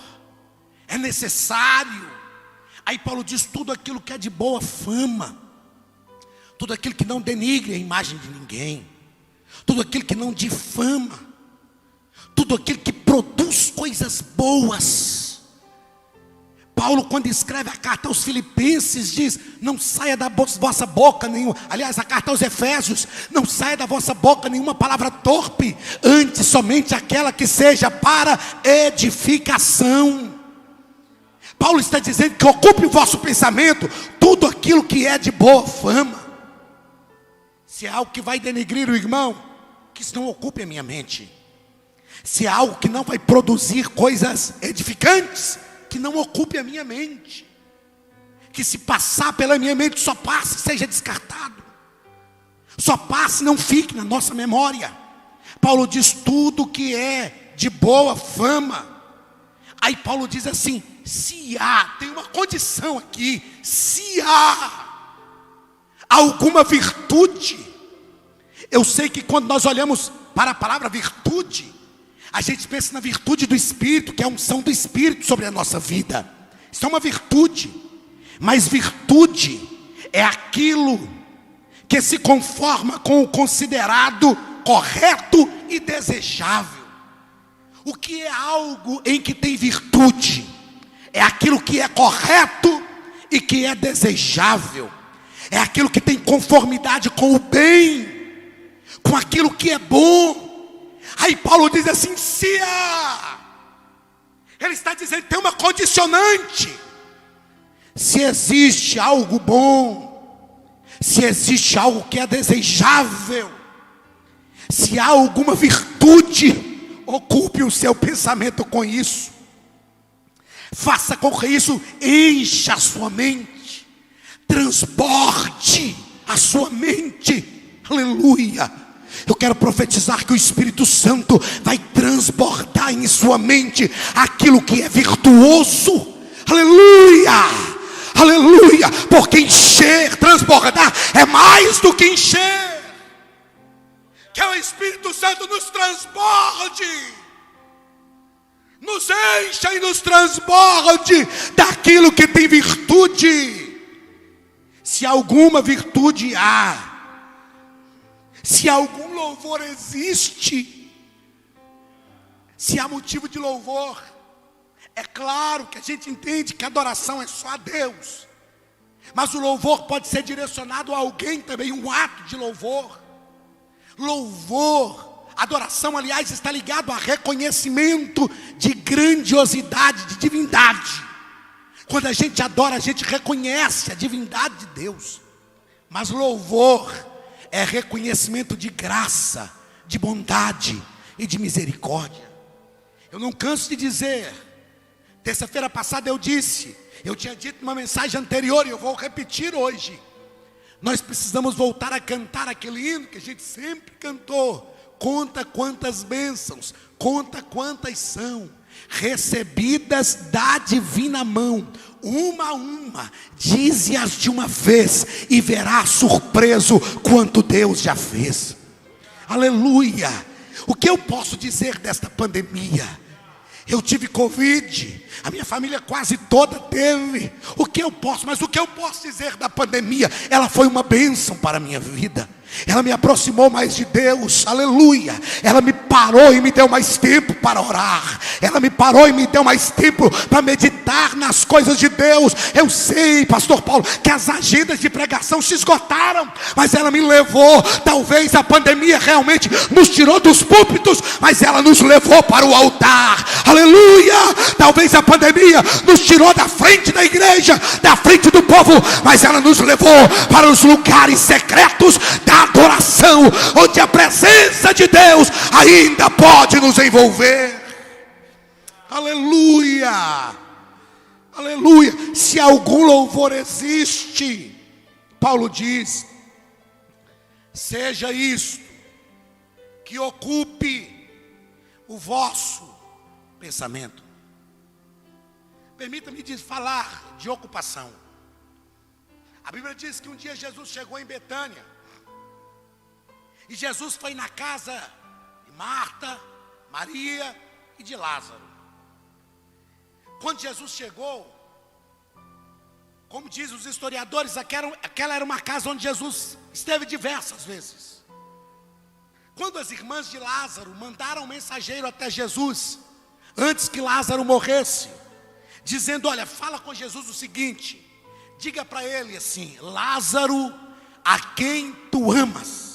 É necessário. Aí Paulo diz: tudo aquilo que é de boa fama. Tudo aquilo que não denigre a imagem de ninguém. Tudo aquilo que não difama. Tudo aquilo que produz coisas boas. Paulo, quando escreve a carta aos Filipenses, diz: não saia da vossa boca nenhuma. Aliás, a carta aos Efésios: não saia da vossa boca nenhuma palavra torpe, antes somente aquela que seja para edificação. Paulo está dizendo que ocupe o vosso pensamento tudo aquilo que é de boa fama. Se é algo que vai denegrir o irmão, que isso não ocupe a minha mente. Se é algo que não vai produzir coisas edificantes, que não ocupe a minha mente. Que se passar pela minha mente, só passe, seja descartado. Só passe, não fique na nossa memória. Paulo diz: tudo que é de boa fama. Aí Paulo diz assim: se há, tem uma condição aqui, se há alguma virtude. Eu sei que quando nós olhamos para a palavra virtude, a gente pensa na virtude do Espírito, que é a unção do Espírito sobre a nossa vida. Isso é uma virtude. Mas virtude é aquilo que se conforma com o considerado correto e desejável. O que é algo em que tem virtude? É aquilo que é correto e que é desejável. É aquilo que tem conformidade com o bem, com aquilo que é bom. Aí Paulo diz assim: se há. Ele está dizendo que tem uma condicionante. Se existe algo bom, se existe algo que é desejável, se há alguma virtude, ocupe o seu pensamento com isso. Faça com que isso encha a sua mente, transborde a sua mente. Aleluia. Eu quero profetizar que o Espírito Santo vai transbordar em sua mente aquilo que é virtuoso. Aleluia! Aleluia! Porque encher, transbordar é mais do que encher. Que o Espírito Santo nos transborde, nos encha e nos transborde daquilo que tem virtude. Se alguma virtude há, se algum louvor existe, se há motivo de louvor, é claro que a gente entende que a adoração é só a Deus, mas o louvor pode ser direcionado a alguém também, um ato de louvor. Louvor, adoração, aliás, está ligado a reconhecimento de grandiosidade, de divindade. Quando a gente adora, a gente reconhece a divindade de Deus. Mas louvor é reconhecimento de graça, de bondade e de misericórdia. Eu não canso de dizer, terça-feira passada eu tinha dito numa mensagem anterior e eu vou repetir hoje. Nós precisamos voltar a cantar aquele hino que a gente sempre cantou. Conta quantas bênçãos, conta quantas são recebidas da divina mão, uma a uma, dize-as de uma vez, e verás surpreso quanto Deus já fez. Aleluia! O que eu posso dizer desta pandemia? Eu tive Covid, a minha família quase toda teve. Mas o que eu posso dizer da pandemia? Ela foi uma bênção para a minha vida. Ela me aproximou mais de Deus, aleluia. Ela me parou e me deu mais tempo para orar. Ela me parou e me deu mais tempo para meditar nas coisas de Deus. Eu sei, pastor Paulo, que as agendas de pregação se esgotaram, mas ela me levou. Talvez a pandemia realmente nos tirou dos púlpitos, mas ela nos levou para o altar, aleluia. Talvez a pandemia nos tirou da frente da igreja, da frente do povo, mas ela nos levou para os lugares secretos da adoração, onde a presença de Deus ainda pode nos envolver. Aleluia, aleluia. Se algum louvor existe, Paulo diz, seja isto que ocupe o vosso pensamento. Permita-me falar de ocupação. A Bíblia diz que um dia Jesus chegou em Betânia, e Jesus foi na casa de Marta, Maria e de Lázaro. Quando Jesus chegou, como dizem os historiadores, aquela era uma casa onde Jesus esteve diversas vezes. Quando as irmãs de Lázaro mandaram um mensageiro até Jesus, antes que Lázaro morresse, dizendo, olha, fala com Jesus o seguinte, diga para ele assim, Lázaro, a quem tu amas.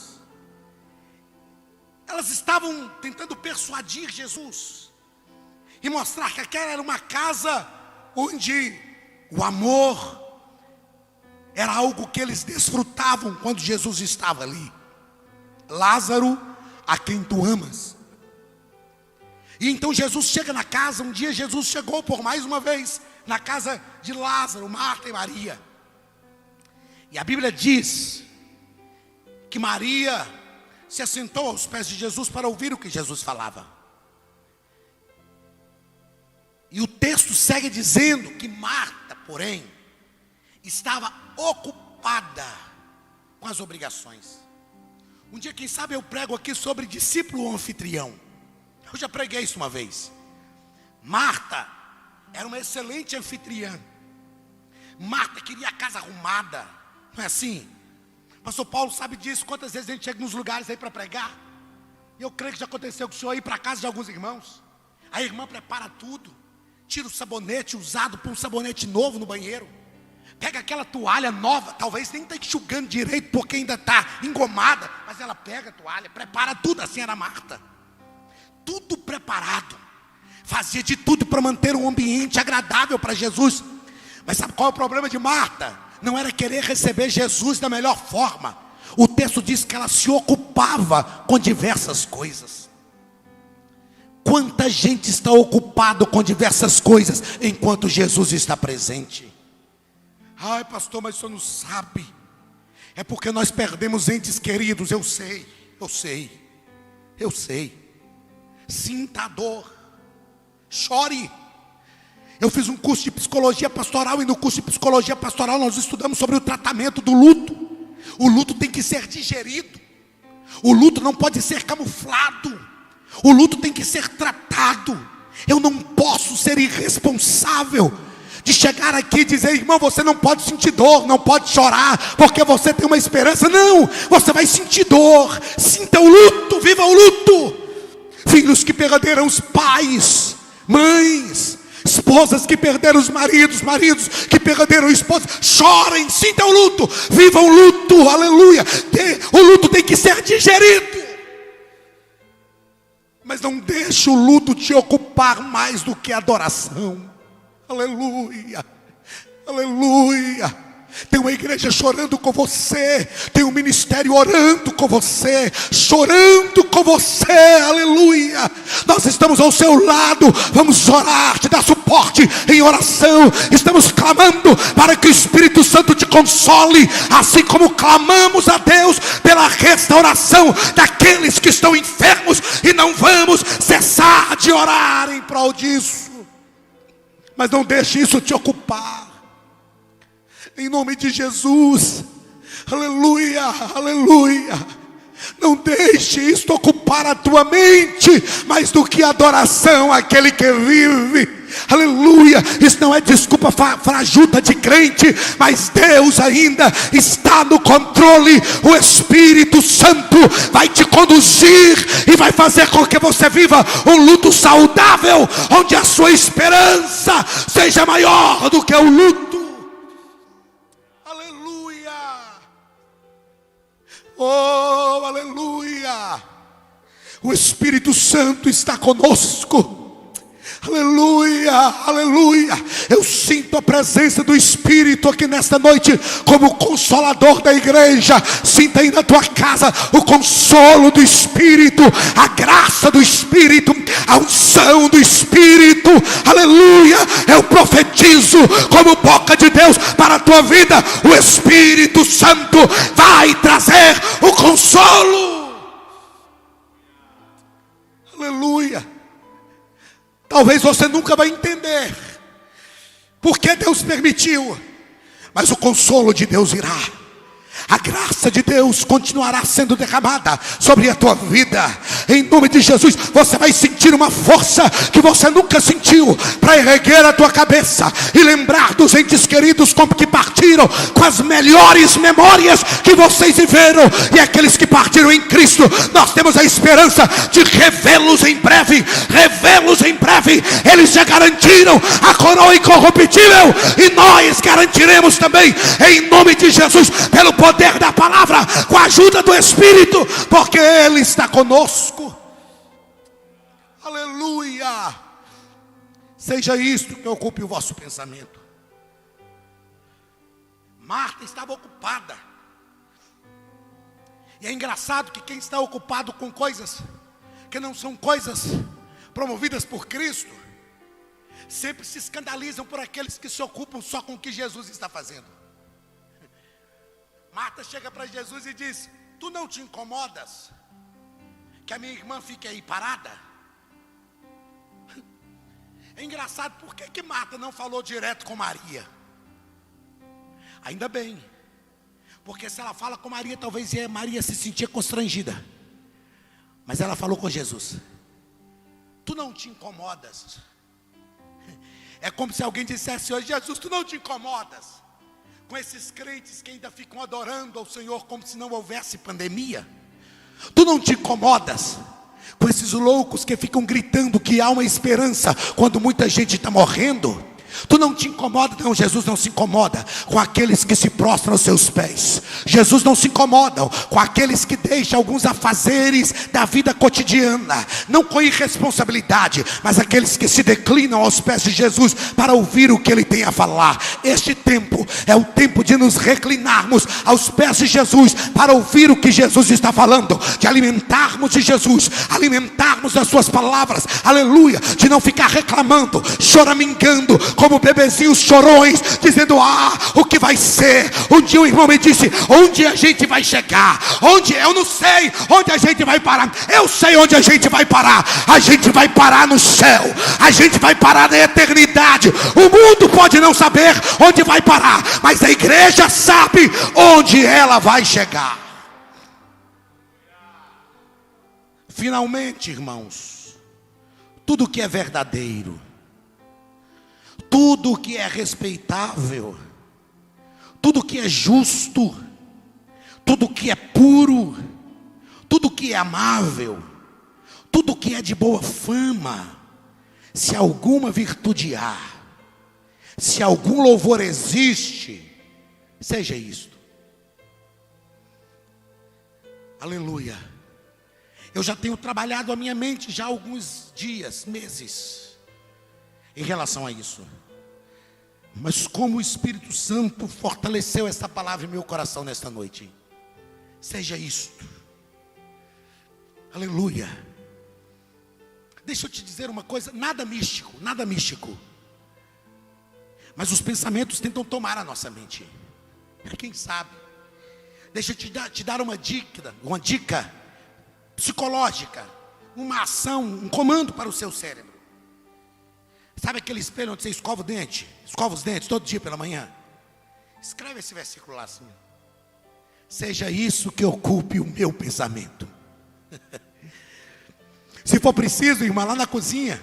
Elas estavam tentando persuadir Jesus e mostrar que aquela era uma casa onde o amor era algo que eles desfrutavam quando Jesus estava ali. Lázaro, a quem tu amas. E então Jesus chega na casa. Um dia Jesus chegou por mais uma vez na casa de Lázaro, Marta e Maria. E a Bíblia diz que Maria se assentou aos pés de Jesus para ouvir o que Jesus falava. E o texto segue dizendo que Marta, porém, estava ocupada com as obrigações. Um dia, quem sabe, eu prego aqui sobre discípulo ou anfitrião. Eu já preguei isso uma vez. Marta era uma excelente anfitriã. Marta queria a casa arrumada. Não é assim? Pastor Paulo sabe disso. Quantas vezes a gente chega nos lugares aí para pregar? E eu creio que já aconteceu com o senhor ir para casa de alguns irmãos. A irmã prepara tudo. Tira o sabonete usado por um sabonete novo no banheiro. Pega aquela toalha nova. Talvez nem está enxugando direito porque ainda está engomada. Mas ela pega a toalha, prepara tudo. Assim era Marta. Tudo preparado. Fazia de tudo para manter um ambiente agradável para Jesus. Mas sabe qual é o problema de Marta? Não era querer receber Jesus da melhor forma. O texto diz que ela se ocupava com diversas coisas. Quanta gente está ocupado com diversas coisas enquanto Jesus está presente? Ai, pastor, mas o senhor não sabe. É porque nós perdemos entes queridos, eu sei. Eu sei. Sinta a dor. Chore. Eu fiz um curso de psicologia pastoral, e no curso de psicologia pastoral nós estudamos sobre o tratamento do luto. O luto tem que ser digerido. O luto não pode ser camuflado. O luto tem que ser tratado. Eu não posso ser irresponsável de chegar aqui e dizer: irmão, você não pode sentir dor, não pode chorar, porque você tem uma esperança. Não, você vai sentir dor. Sinta o luto, viva o luto. Filhos que perderam os pais, mães, esposas que perderam os maridos, maridos que perderam esposas, chorem, sintam o luto, vivam o luto, aleluia. O luto tem que ser digerido. Mas não deixe o luto te ocupar mais do que a adoração. Aleluia, aleluia. Tem uma igreja chorando com você, tem um ministério orando com você, chorando com você, aleluia. Nós estamos ao seu lado, vamos orar, te dar suporte em oração. Estamos clamando para que o Espírito Santo te console, assim como clamamos a Deus pela restauração daqueles que estão enfermos, e não vamos cessar de orar em prol disso. Mas não deixe isso te ocupar. Em nome de Jesus, aleluia, aleluia. Não deixe isto ocupar a tua mente mais do que a adoração àquele que vive. Aleluia. Isso não é desculpa frajuta de crente, mas Deus ainda está no controle. O Espírito Santo vai te conduzir e vai fazer com que você viva um luto saudável, onde a sua esperança seja maior do que o luto. Oh, aleluia. O Espírito Santo está conosco. Aleluia, aleluia. Eu sinto a presença do Espírito aqui nesta noite, como consolador da igreja. Sinta aí na tua casa o consolo do Espírito, a graça do Espírito, a unção do Espírito. Aleluia. Eu profetizo como boca de Deus para a tua vida: o Espírito Santo vai trazer o consolo. Aleluia. Talvez você nunca vai entender por que Deus permitiu, mas o consolo de Deus virá. A graça de Deus continuará sendo derramada sobre a tua vida. Em nome de Jesus, você vai sentir uma força que você nunca sentiu, para erguer a tua cabeça e lembrar dos entes queridos que partiram, com as melhores memórias que vocês viveram. E aqueles que partiram em Cristo, nós temos a esperança de revê-los em breve. Revê-los em breve. Eles já garantiram a coroa incorruptível, e nós garantiremos também, em nome de Jesus, pelo poder da palavra, com a ajuda do Espírito, porque Ele está conosco. Aleluia. Seja isto que ocupe o vosso pensamento. Marta estava ocupada. E é engraçado que quem está ocupado com coisas que não são coisas promovidas por Cristo, sempre se escandalizam por aqueles que se ocupam só com o que Jesus está fazendo. Marta chega para Jesus e diz: tu não te incomodas que a minha irmã fique aí parada? É engraçado, por que Marta não falou direto com Maria? Ainda bem, porque se ela fala com Maria, talvez Maria se sentia constrangida. Mas ela falou com Jesus: tu não te incomodas. É como se alguém dissesse hoje: Jesus, tu não te incomodas com esses crentes que ainda ficam adorando ao Senhor como se não houvesse pandemia? Tu não te incomodas com esses loucos que ficam gritando que há uma esperança quando muita gente está morrendo? Tu não te incomoda? Não, Jesus não se incomoda com aqueles que se prostram aos seus pés. Jesus não se incomoda com aqueles que deixam alguns afazeres da vida cotidiana, não com irresponsabilidade, mas aqueles que se declinam aos pés de Jesus para ouvir o que Ele tem a falar. Este tempo é o tempo de nos reclinarmos aos pés de Jesus para ouvir o que Jesus está falando, de alimentarmos de Jesus, alimentarmos das suas palavras, aleluia, de não ficar reclamando, choramingando como bebezinhos chorões, dizendo: o que vai ser? Um dia o irmão me disse: onde a gente vai chegar? Onde? Eu não sei onde a gente vai parar. Eu sei onde a gente vai parar. A gente vai parar no céu. A gente vai parar na eternidade. O mundo pode não saber onde vai parar, mas a igreja sabe onde ela vai chegar. Finalmente, irmãos, tudo que é verdadeiro, tudo que é respeitável, tudo que é justo, tudo que é puro, tudo que é amável, tudo que é de boa fama, se alguma virtude há, se algum louvor existe, seja isto. Aleluia. Eu já tenho trabalhado a minha mente já há alguns dias, meses, em relação a isso. Mas como o Espírito Santo fortaleceu essa palavra em meu coração nesta noite. Seja isto. Aleluia. Deixa eu te dizer uma coisa, nada místico, nada místico. Mas os pensamentos tentam tomar a nossa mente. Quem sabe? Deixa eu te dar uma dica psicológica, uma ação, um comando para o seu cérebro. Sabe aquele espelho onde você escova os dentes todo dia pela manhã? Escreve esse versículo lá assim: seja isso que ocupe o meu pensamento. Se for preciso, irmã, lá na cozinha,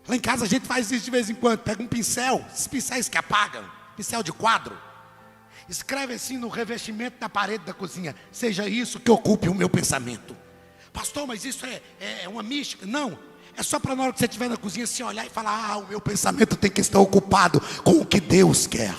lá em casa a gente faz isso de vez em quando. Pega um pincel, esses pincéis que apagam, pincel de quadro, escreve assim no revestimento da parede da cozinha: seja isso que ocupe o meu pensamento. Pastor, mas isso é uma mística? Não, é só para na hora que você estiver na cozinha, se olhar e falar: o meu pensamento tem que estar ocupado com o que Deus quer.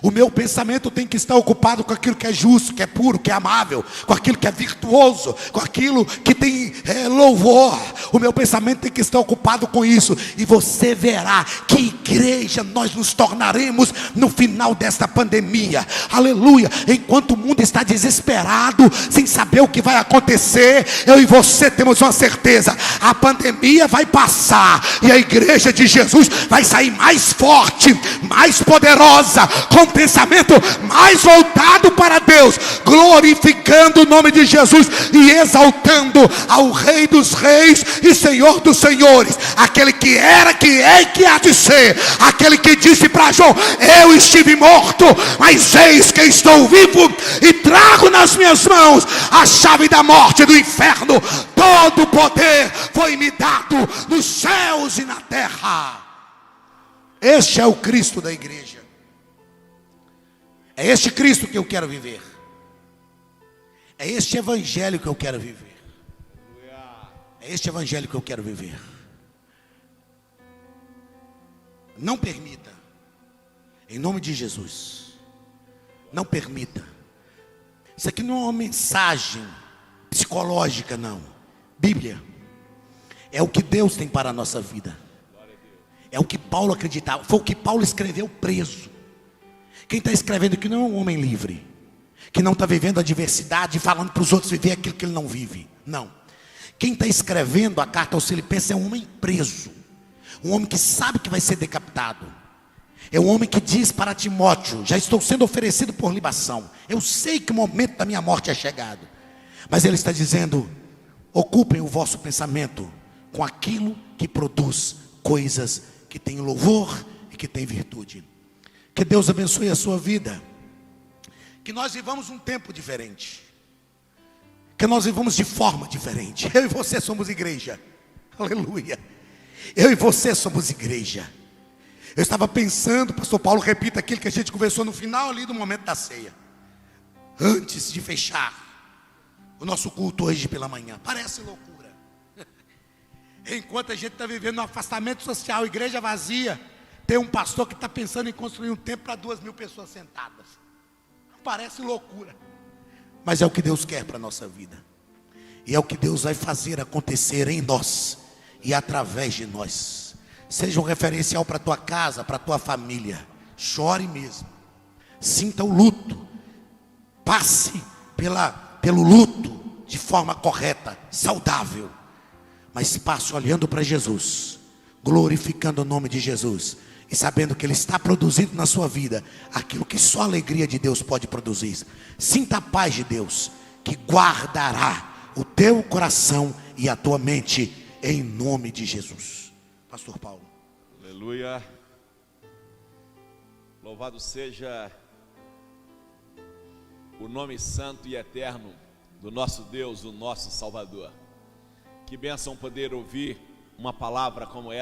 O meu pensamento tem que estar ocupado com aquilo que é justo, que é puro, que é amável, com aquilo que é virtuoso, com aquilo que tem louvor. O meu pensamento tem que estar ocupado com isso. E você verá que igreja nós nos tornaremos no final desta pandemia. Aleluia. Enquanto o mundo está desesperado, sem saber o que vai acontecer, eu e você temos uma certeza: a pandemia vai passar e a igreja de Jesus vai sair mais forte, mais poderosa, com pensamento mais voltado para Deus, glorificando o nome de Jesus e exaltando ao Rei dos Reis e Senhor dos Senhores, aquele que era, que é e que há de ser, aquele que disse para João: eu estive morto, mas eis que estou vivo e trago nas minhas mãos a chave da morte e do inferno. Todo o poder foi me dado nos céus e na terra. Este é o Cristo da igreja. É este Cristo que eu quero viver. É este evangelho que eu quero viver. É este evangelho que eu quero viver. Não permita, em nome de Jesus, não permita. Isso aqui não é uma mensagem psicológica, não. Bíblia é o que Deus tem para a nossa vida. É o que Paulo acreditava. Foi o que Paulo escreveu preso. Quem está escrevendo aqui não é um homem livre, que não está vivendo a adversidade e falando para os outros viver aquilo que ele não vive. Não. Quem está escrevendo a carta aos Filipenses é um homem preso, um homem que sabe que vai ser decapitado. É um homem que diz para Timóteo: já estou sendo oferecido por libação, eu sei que o momento da minha morte é chegado. Mas ele está dizendo: ocupem o vosso pensamento com aquilo que produz coisas que tem louvor e que tem virtude. Que Deus abençoe a sua vida. Que nós vivamos um tempo diferente. Que nós vivamos de forma diferente. Eu e você somos igreja. Aleluia. Eu e você somos igreja. Eu estava pensando, pastor Paulo, repita aquilo que a gente conversou no final ali do momento da ceia. Antes de fechar o nosso culto hoje pela manhã. Parece loucura. Enquanto a gente está vivendo um afastamento social, igreja vazia, tem um pastor que está pensando em construir um templo para 2.000 pessoas sentadas. Parece loucura, mas é o que Deus quer para a nossa vida. E é o que Deus vai fazer acontecer em nós e através de nós. Seja um referencial para a tua casa, para a tua família. Chore mesmo. Sinta o luto. Passe pelo luto de forma correta, saudável. Mas passe olhando para Jesus, glorificando o nome de Jesus e sabendo que Ele está produzindo na sua vida aquilo que só a alegria de Deus pode produzir. Sinta a paz de Deus, que guardará o teu coração e a tua mente, em nome de Jesus. Pastor Paulo. Aleluia. Louvado seja o nome santo e eterno do nosso Deus, o nosso Salvador. Que bênção poder ouvir uma palavra como essa.